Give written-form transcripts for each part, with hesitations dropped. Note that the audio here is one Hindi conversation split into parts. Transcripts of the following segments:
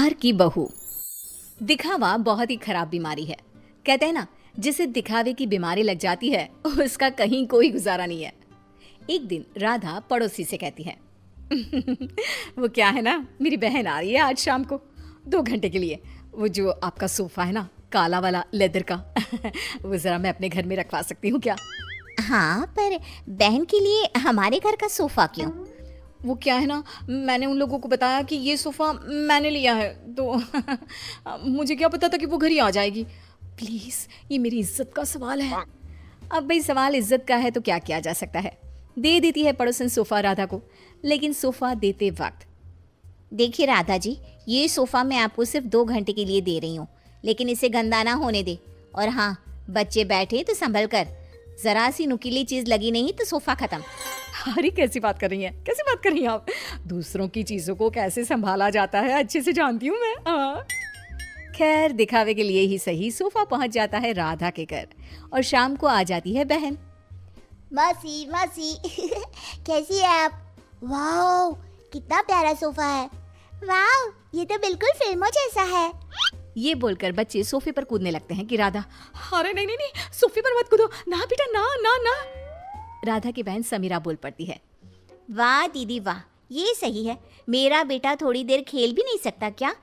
प्यार की बहू। दिखावा बहुत ही खराब बीमारी है। कहते हैं ना, जिसे दिखावे की बीमारी लग जाती है उसका कहीं कोई गुजारा नहीं है। एक दिन राधा पड़ोसी से कहती है वो क्या है ना, मेरी बहन आ रही है आज शाम को 2 घंटे के लिए। वो जो आपका सोफा है ना, काला वाला लेदर का वो जरा मैं अपने घर में रखवा सकती हूँ क्या? हाँ, पर बहन के लिए हमारे घर का सोफा क्यों? वो क्या है ना, मैंने उन लोगों को बताया कि ये सोफ़ा मैंने लिया है, तो मुझे क्या पता था कि वो घर ही आ जाएगी। प्लीज़, ये मेरी इज्जत का सवाल है। अब भाई सवाल इज्जत का है तो क्या किया जा सकता है। दे देती है पड़ोसन सोफ़ा राधा को, लेकिन सोफ़ा देते वक्त, देखिए राधा जी, ये सोफा मैं आपको सिर्फ 2 घंटे के लिए दे रही हूँ, लेकिन इसे गंदा ना होने दे। और हाँ, बच्चे बैठे तो संभल कर, जरा सी नुकीली चीज लगी नहीं तो सोफा खत्म। अरे कैसी बात कर रही हैं, कैसी बात कर रही हैं आप? दूसरों की चीज़ों को कैसे संभाला जाता है अच्छे से जानती हूँ मैं। हाँ। खैर, दिखावे के लिए ही सही सोफ़ा पहुँच जाता है राधा के घर और शाम को आ जाती है बहन। मासी मासी कैसी है आप? वाओ, कितना प्यारा सोफा है। वाओ, ये तो बिल्कुल फिल्मों जैसा है। ये बोलकर बच्चे सोफे पर कूदने लगते हैं कि राधा, अरे नहीं नहीं नहीं, सोफे पर मत कूदो ना बेटा, ना ना ना। राधा की बहन समीरा बोल पड़ती है, वाह दीदी वाह, ये सही है। मेरा बेटा थोड़ी देर खेल भी नहीं सकता क्या?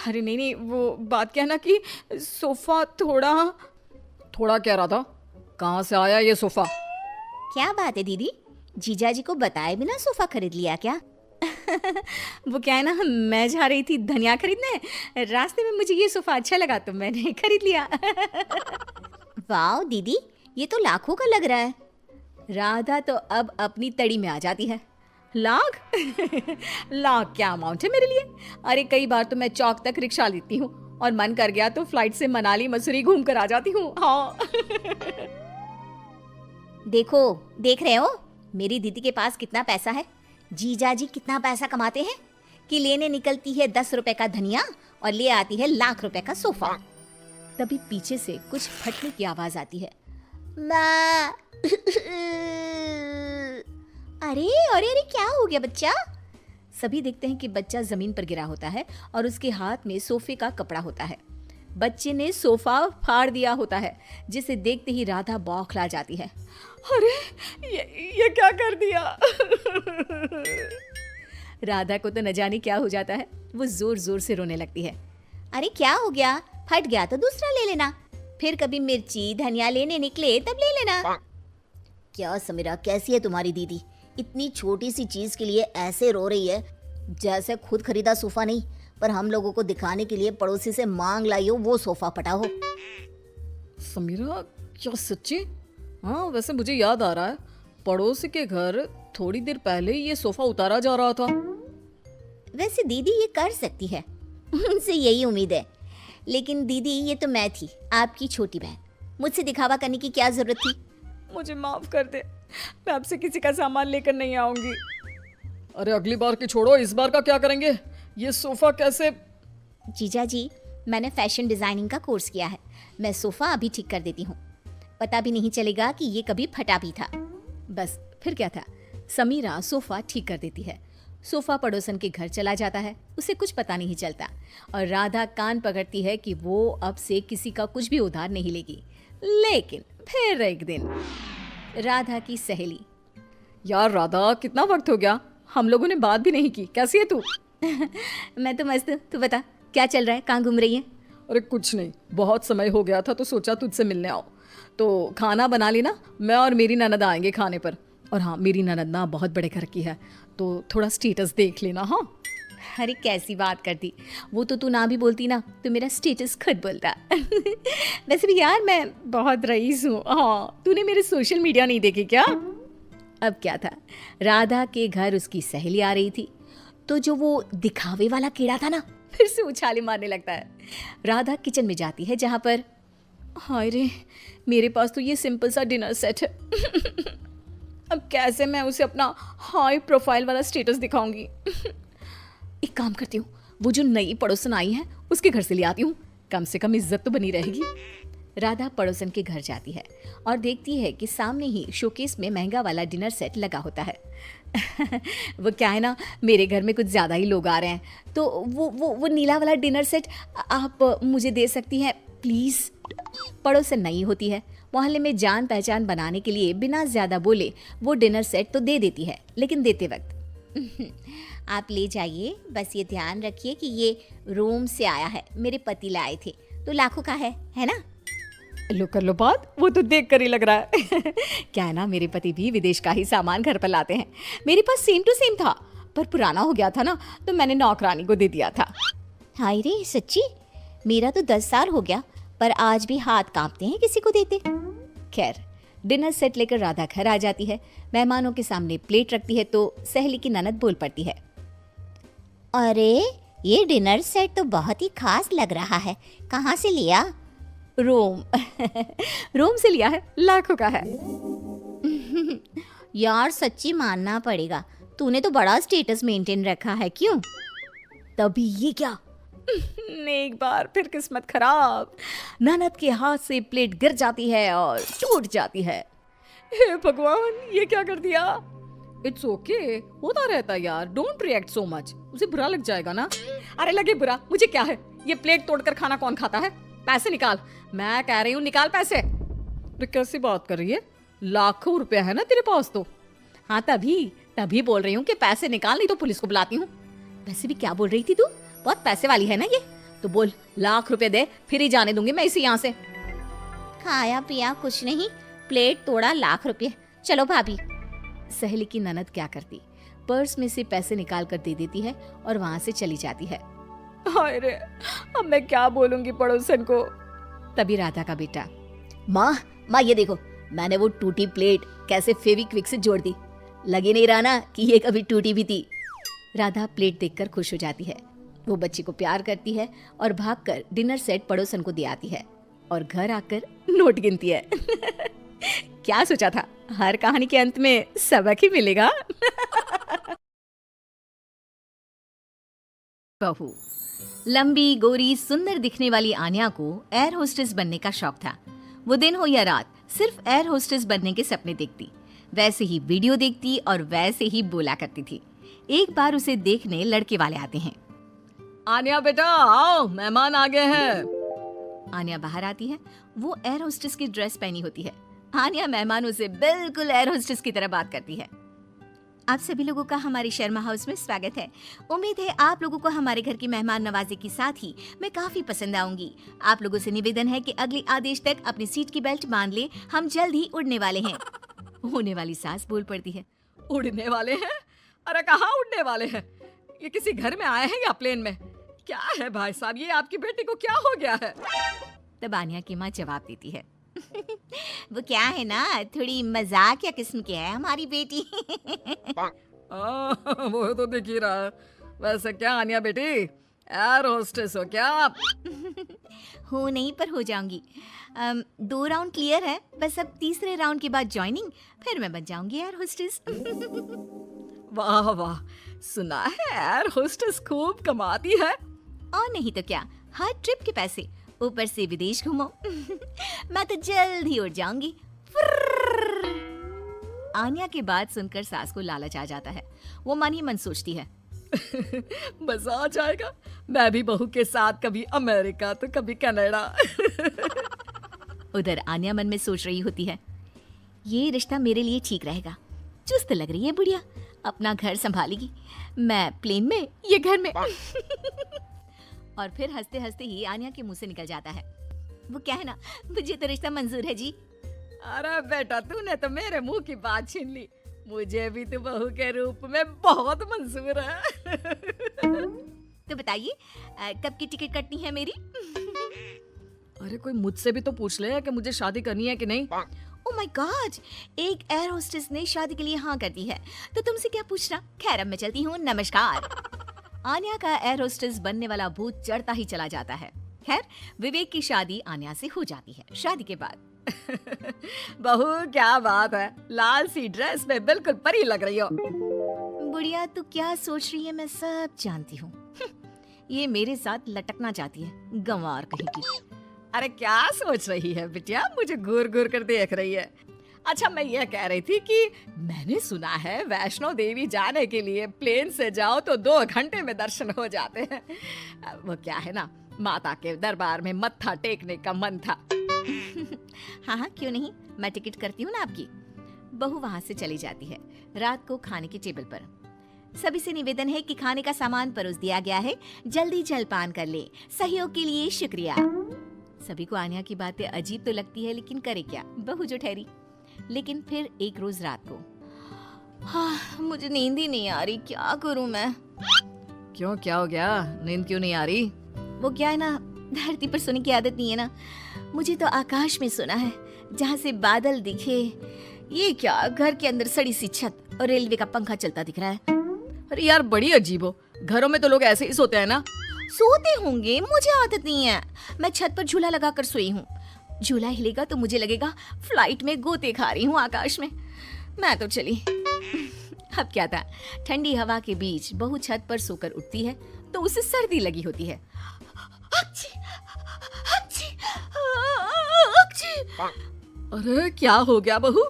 अरे नहीं नहीं, वो बात क्या है ना कि सोफा थोड़ा क्या राधा, कहाँ से आया ये सोफा? क्या बात है दीदी, जीजा जी को बताए बिना सोफा खरीद लिया क्या? वो क्या है ना, मैं जा रही थी धनिया खरीदने, रास्ते में मुझे ये सोफा अच्छा लगा तो मैंने खरीद लिया। वाह दीदी, ये तो लाखों का लग रहा है। राधा तो अब अपनी तड़ी में आ जाती है। लाख? लाख क्या अमाउंट है मेरे लिए? अरे कई बार तो मैं चौक तक रिक्शा लेती हूँ और मन कर गया तो फ्लाइट से मनाली मसूरी घूम कर आ जाती हूँ। हाँ। देखो, देख रहे हो मेरी दीदी के पास कितना पैसा है? जीजा जी कितना पैसा कमाते हैं कि लेने निकलती है 10 रुपए का धनिया और ले आती है लाख रुपए का सोफा। तभी पीछे से कुछ फटने की आवाज आती है। माँ। अरे अरे अरे, क्या हो गया बच्चा? सभी देखते हैं कि बच्चा जमीन पर गिरा होता है और उसके हाथ में सोफे का कपड़ा होता है। बच्चे ने सोफा फाड़ दिया होता है, जिसे देखते ही राधा बौखला जाती है। अरे ये क्या कर दिया? राधा को तो न जाने क्या हो जाता है, वो जोर जोर से रोने लगती है। अरे क्या हो गया? फट गया तो दूसरा ले लेना, फिर कभी मिर्ची धनिया लेने निकले तब ले लेना। क्या समीरा, कैसी है तुम्हारी दीदी? इतनी छोटी सी चीज के लिए ऐसे रो रही है जैसे खुद खरीदा सोफा नहीं, पर हम लोगों को दिखाने के लिए पड़ोसी से मांग लाई हो वो सोफा पटा हो। समीरा, क्या सच्ची? हाँ, वैसे मुझे याद आ रहा है, पड़ोसी के घर थोड़ी देर पहले ये सोफा उतारा जा रहा था। वैसे दीदी ये कर सकती है, उनसे यही उम्मीद है। लेकिन दीदी, ये तो मैं थी, आपकी छोटी बहन, मुझसे दिखावा करने की क्या जरूरत थी? मुझे माफ कर दे, मैं आपसे किसी का सामान लेकर नहीं आऊंगी। अरे अगली बार की छोड़ो, इस बार का क्या करेंगे? ये सोफा कैसे? जीजा जी, मैंने फैशन डिजाइनिंग का कोर्स किया है, मैं सोफा अभी ठीक कर देती हूँ, पता भी नहीं चलेगा कि ये कभी फटा भी था। बस फिर क्या था, समीरा सोफा ठीक कर देती है। सोफा पड़ोसन के घर चला जाता है, उसे कुछ पता नहीं चलता और राधा कान पकड़ती है कि वो अब से किसी का कुछ भी उधार नहीं लेगी। लेकिन फिर एक दिन राधा की सहेली, यार राधा, कितना वक्त हो गया, हम लोगों ने बात भी नहीं की, कैसी है तू? मैं तो मस्त हूँ, तू बता क्या चल रहा है, कहाँ घूम रही है? अरे कुछ नहीं, बहुत समय हो गया था तो सोचा तुझसे मिलने आओ। तो खाना बना ली ना, मैं और मेरी ननद आएंगे खाने पर। और हाँ, मेरी ननद ना बहुत बड़े घर की है, तो थोड़ा स्टेटस देख लेना। हाँ। अरे कैसी बात करती, वो तो तू ना भी बोलती ना तो मेरा स्टेटस खुद बोलता। वैसे भी यार मैं बहुत रईस हूँ। हाँ, तूने मेरे सोशल मीडिया नहीं देखे क्या? अब क्या था, राधा के घर उसकी सहेली आ रही थी, तो जो वो दिखावे वाला कीड़ा था ना, फिर से उछाले मारने लगता है। राधा किचन में जाती है जहाँ पर, हाय रे, मेरे पास तो ये सिंपल सा डिनर सेट है। अब कैसे मैं उसे अपना हाई प्रोफाइल वाला स्टेटस दिखाऊंगी? एक काम करती हूँ, वो जो नई पड़ोसन आई है उसके घर से ले आती हूँ, कम से कम इज्जत तो बनी रहेगी। राधा पड़ोसन के घर जाती है और देखती है कि सामने ही शोकेस में महंगा वाला डिनर सेट लगा होता है। वो क्या है ना, मेरे घर में कुछ ज़्यादा ही लोग आ रहे हैं, तो वो नीला वाला डिनर सेट आप मुझे दे सकती हैं प्लीज़। पड़ोसन नहीं होती है, मोहल्ले में जान पहचान बनाने के लिए बिना ज़्यादा बोले वो डिनर सेट तो दे देती है, लेकिन देते वक्त आप ले जाइए, बस ये ध्यान रखिए कि ये रोम से आया है, मेरे पति लाए थे, तो लाखों का है ना? लो कर लो बात, वो तो देख कर ही लग रहा है। क्या है ना, मेरे पति भी विदेश का ही सामान घर पर लाते हैं। मेरे पास सेम टू सेम था, पर पुराना हो गया था ना, तो मैंने नौकरानी को दे दिया था। हाय रे सच्ची, मेरा तो 10 साल हो गया, पर आज भी हाथ कांपते हैं किसी को देते। खैर, डिनर सेट लेकर राधा घर आ जाती है। मेहमानों के सामने प्लेट रखती है तो सहेली की ननद बोल पड़ती है, अरे ये डिनर सेट तो बहुत ही खास लग रहा है, कहाँ से लिया? रोम। रोम से लिया है, लाखों का है। यार सच्ची मानना पड़ेगा, तूने तो बड़ा स्टेटस मेंटेन रखा है, क्यों? तभी ये क्या, एक बार फिर किस्मत खराब, ननद के हाथ से प्लेट गिर जाती है और टूट जाती है। हे भगवान, ये क्या कर दिया। इट्स ओके, होता रहता है यार, डोंट रिएक्ट सो मच, उसे बुरा लग जाएगा ना। अरे लगे बुरा, मुझे क्या है, ये प्लेट तोड़कर खाना कौन खाता है। पैसे निकाल, मैं कह रही हूँ निकाल पैसे। तो कैसी बात कर रही है, लाखों रुपया है ना तेरे पास तो। हाँ तभी बोल रही हूँ कि पैसे निकाल, नहीं तो पुलिस को बुलाती हूँ। वैसे भी क्या बोल रही थी तू, बहुत पैसे वाली है ना ये, तो बोल लाख रुपए दे, फिर ही जाने दूंगी मैं इसे यहाँ से। खाया पिया कुछ नहीं, प्लेट तोड़ा लाख रुपए, चलो भाभी। सहेली की ननद क्या करती, पर्स में से पैसे निकाल कर दे देती है और वहां से चली जाती है। हाय रे, अब मैं क्या बोलूंगी पड़ोसन को। तभी राधा का बेटा, माँ ये देखो, मैंने वो टूटी प्लेट कैसे फेविक्विक से जोड़ दी, लगे नहीं रहा ना कि ये कभी टूटी भी थी। राधा प्लेट देखकर खुश हो जाती है। वो बच्ची को प्यार करती है और भागकर डिनर सेट पड़ोसन को दे आती है और घर आकर नोट गिनती है। क्या सोचा था, हर कहानी के अंत में सबक ही मिलेगा। बहू, लंबी गोरी सुंदर दिखने वाली आन्या को एयर होस्टेस बनने का शौक था। वो दिन हो या रात सिर्फ एयर होस्टेस बनने के सपने देखती, वैसे ही वीडियो देखती और वैसे ही बोला करती थी। एक बार उसे देखने लड़के वाले आते हैं। आन्या बेटा आओ, मेहमान आ गए हैं। आन्या बाहर आती है। वो एयर होस्टेस की ड्रेस पहनी होती है। आन्या मेहमानों से बिल्कुल एयर होस्टेस की तरह बात करती है। आप सभी लोगों का हमारे शर्मा हाउस में स्वागत है। उम्मीद है आप लोगों को हमारे घर की मेहमान नवाजी के साथ ही मैं काफी पसंद आऊंगी। आप लोगों से निवेदन है कि अगले आदेश तक अपनी सीट की बेल्ट बांध ले, हम जल्द ही उड़ने वाले हैं। होने वाली सास बोल पड़ती है, उड़ने वाले हैं? अरे कहाँ उड़ने वाले हैं, ये किसी घर में आए हैं या प्लेन में? क्या है भाई साहब, ये आपकी बेटी को क्या हो गया है? तब आन्या की माँ जवाब देती है, वो क्या है ना, थोड़ी मजाक या किस्म की है हमारी बेटी। वो तो दिख ही रहा है। वैसे क्या आन्या बेटी, एयर होस्टेस हो क्या आप? हो नहीं, पर हो जाऊंगी। 2 राउंड क्लियर है, बस अब तीसरे राउंड के बाद ज्वाइनिंग, फिर मैं बन जाऊंगी एयर होस्टेस। वाह वाह, सुना है एयर होस्टेस खूब कमाती है। और नहीं तो क्या, हर ट्रिप के पैसे, ऊपर से विदेश घूमो। मैं तो जल्द ही उड़ जाऊंगी। आन्या की बात सुनकर सास को लालच आ जाता है। वो मन ही मन सोचती है, मजा आ जाएगा, मैं भी बहू के साथ कभी अमेरिका तो कभी कनाडा। उधर आन्या मन में सोच रही होती है, ये रिश्ता मेरे लिए ठीक रहेगा। चुस्त लग रही है बुढ़िया, अपना घर संभालेगी, मैं प्लेन में, ये घर में। और फिर हंसते हंसते ही आन्या के मुंह से निकल जाता है, वो क्या है ना, मुझे तो रिश्ता मंजूर है जी। अरे बेटा, तूने तो मेरे मुंह की बात छीन ली, मुझे भी तो बहू के रूप में बहुत मंजूर है। तो बताइए कब की टिकट कटनी है मेरी? अरे कोई मुझसे भी तो पूछ ले कि मुझे शादी करनी है कि नहीं। ओह माय गॉड, एक एयर होस्टेस ने शादी के लिए हाँ कर दी है, तो तुमसे क्या पूछना। खैर अब मैं चलती हूँ, नमस्कार। आन्या का एयर होस्टेस बनने वाला भूत चढ़ता ही चला जाता है। खैर विवेक की शादी आन्या से हो जाती है। शादी के बाद बहू क्या बात है, लाल सी ड्रेस में बिल्कुल परी लग रही हो। बुढ़िया तू क्या सोच रही है मैं सब जानती हूँ। ये मेरे साथ लटकना चाहती है, गंवार कहीं की। अरे क्या सोच रही है बिटिया, मुझे घूर घूर कर देख रही है। अच्छा, मैं ये कह रही थी कि मैंने सुना है वैष्णो देवी जाने के लिए प्लेन से जाओ तो 2 घंटे में दर्शन हो जाते हैं। वो क्या है ना, माता के दरबार में मत्था टेकने का मन था। हाँ हाँ, क्यों नहीं, मैं टिकट करती हूँ ना आपकी। बहू वहाँ से चली जाती है। रात को खाने की टेबल पर सभी से निवेदन है कि खाने का सामान परोस दिया गया है, जल्दी जलपान कर ले। सहयोग के लिए शुक्रिया। सभी को आन्या की बातें अजीब तो लगती है, लेकिन करे क्या, बहू जो ठहरी। लेकिन फिर एक रोज रात को, हाँ मुझे नींद ही नहीं आ रही, क्या करूं मैं। क्यों, क्या हो गया, नींद क्यों नहीं आ रही? वो क्या है ना, धरती पर सोने की आदत नहीं है ना, मुझे तो आकाश में सोना है, जहाँ से बादल दिखे। ये क्या, घर के अंदर सड़ी सी छत और रेलवे का पंखा चलता दिख रहा है। अरे यार, बड़ी अजीब हो, घरों में तो लोग ऐसे ही सोते हैं ना। सोते होंगे, मुझे आदत नहीं है। मैं छत पर झूला लगाकर सोई हूँ। झूला हिलेगा तो मुझे लगेगा फ्लाइट में गोते खा रही हूँ आकाश में। मैं तो चली। अब क्या था, ठंडी हवा के बीच बहू छत पर सोकर उठती है तो उसे सर्दी लगी होती है। अच्छी, अच्छी, अच्छी। अरे क्या हो गया बहू,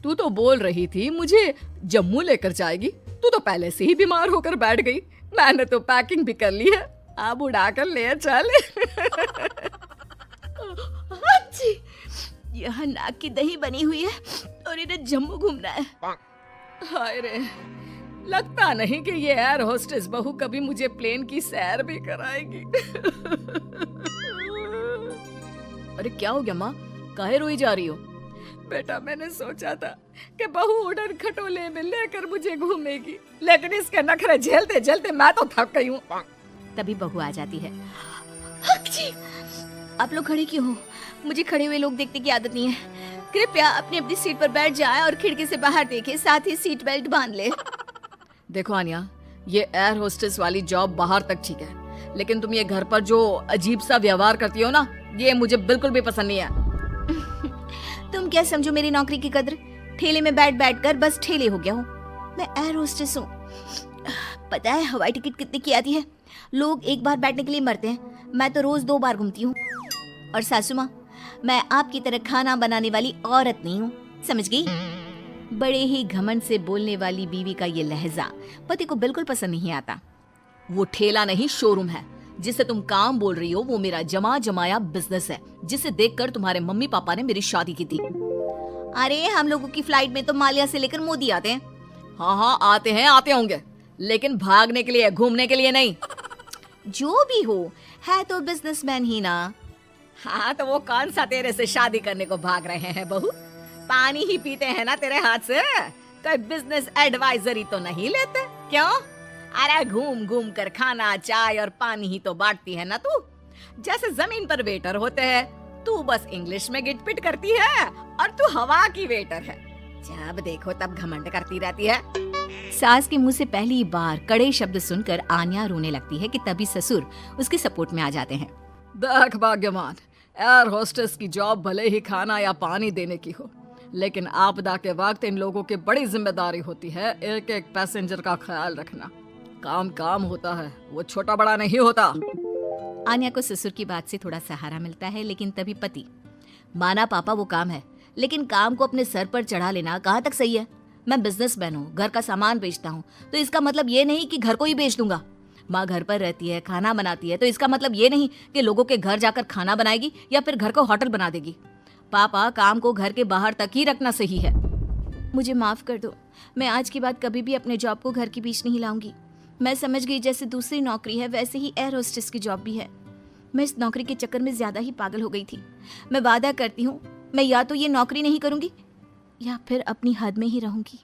तू तो बोल रही थी मुझे जम्मू लेकर जाएगी, तू तो पहले से ही बीमार होकर बैठ गई। मैंने तो पैकिंग भी कर ली है, अब उड़ाकर ले चल। अच्छी, यह नाक की दही बनी हुई है और इन्हें जम्मू घूमना है। हाय रे, लगता नहीं कि ये एयर होस्टेस बहू कभी मुझे प्लेन की सैर भी कराएगी। अरे क्या हो गया माँ, काहे रोई जा रही हो? बेटा, मैंने सोचा था कि बहू उड़न खटोले में लेकर मुझे घूमेगी, लेकिन इसके नखरे झेलते झेलते मैं तो थक गई हूँ। तभी बहू आ जाती है। आप लोग खड़े क्यों हो? मुझे खड़े हुए लोग देखने की आदत नहीं है। कृपया अपनी अपनी सीट पर बैठ जाए और खिड़की से बाहर देखे, साथ ही सीट बेल्ट बांध ले। देखो आन्या, ये एयर होस्टेस वाली जॉब बाहर तक ठीक है, लेकिन तुम ये घर पर जो अजीब सा व्यवहार करती हो ना, ये मुझे बिल्कुल भी पसंद नहीं है। तुम क्या समझो मेरी नौकरी की कदर? ठेले में बैठ बैठ कर बस ठेले हो गया हूँ। मैं एयर होस्टेस हूँ। पता है हवाई टिकट कितने की आती है? लोग एक बार बैठने के लिए मरते हैं, मैं तो रोज 2 बार घूमती हूँ। और सासू माँ, मैं आपकी तरह खाना बनाने वाली औरत नहीं हूँ, समझ गई? बड़े ही घमंड से बोलने वाली बीवी का ये लहजा पति को बिल्कुल पसंद नहीं आता। वो ठेला नहीं, शोरूम है। जिसे तुम काम बोल रही हो वो मेरा जमा जमाया बिजनेस है, जिसे देखकर तुम्हारे मम्मी पापा ने मेरी शादी की थी। अरे हम लोगों की फ्लाइट में तो मालिया से लेकर मोदी आते हैं। हाँ आते होंगे, लेकिन भागने के लिए, घूमने के लिए नहीं। जो भी हो, है तो बिजनेसमैन ही ना। हाँ, तो वो कौन सा तेरे से शादी करने को भाग रहे हैं बहू? पानी ही पीते हैं ना तेरे हाथ से, कोई बिजनेस एडवाइजरी तो नहीं लेते क्यों? अरे घूम घूम कर खाना, चाय और पानी ही तो बांटती है ना तू। जैसे जमीन पर वेटर होते हैं, तू बस इंग्लिश में गिटपिट करती है और तू हवा की वेटर है। जब देखो तब घमंड करती रहती है। सास के मुंह से पहली बार कड़े शब्द सुनकर आन्या रोने लगती है कि तभी ससुर उसके सपोर्ट में आ जाते हैं। देख भाग्यवान, एयर होस्टेस की जॉब भले ही खाना या पानी देने की हो, लेकिन आपदा के वक्त इन लोगों की बड़ी जिम्मेदारी होती है एक एक पैसेंजर का ख्याल रखना। काम काम होता है, वो छोटा बड़ा नहीं होता। आन्या को ससुर की बात से थोड़ा सहारा मिलता है, लेकिन तभी पति, माना पापा वो काम है, लेकिन काम को अपने सर पर चढ़ा लेना कहाँ तक सही है? मैं बिजनेसमैन हूँ, घर का सामान बेचता हूँ, तो इसका मतलब ये नहीं कि घर को ही बेच दूंगा। माँ घर पर रहती है, खाना बनाती है, तो इसका मतलब ये नहीं कि लोगों के घर जाकर खाना बनाएगी या फिर घर को होटल बना देगी। पापा, काम को घर के बाहर तक ही रखना सही है। मुझे माफ कर दो, मैं आज के बाद कभी भी अपने जॉब को घर के बीच नहीं लाऊंगी। मैं समझ गई जैसे दूसरी नौकरी है वैसे ही एयर होस्टेस की जॉब भी है। मैं इस नौकरी के चक्कर में ज्यादा ही पागल हो गई थी। मैं वादा करती हूँ, मैं या तो ये नौकरी नहीं करूंगी या फिर अपनी हद में ही रहूंगी।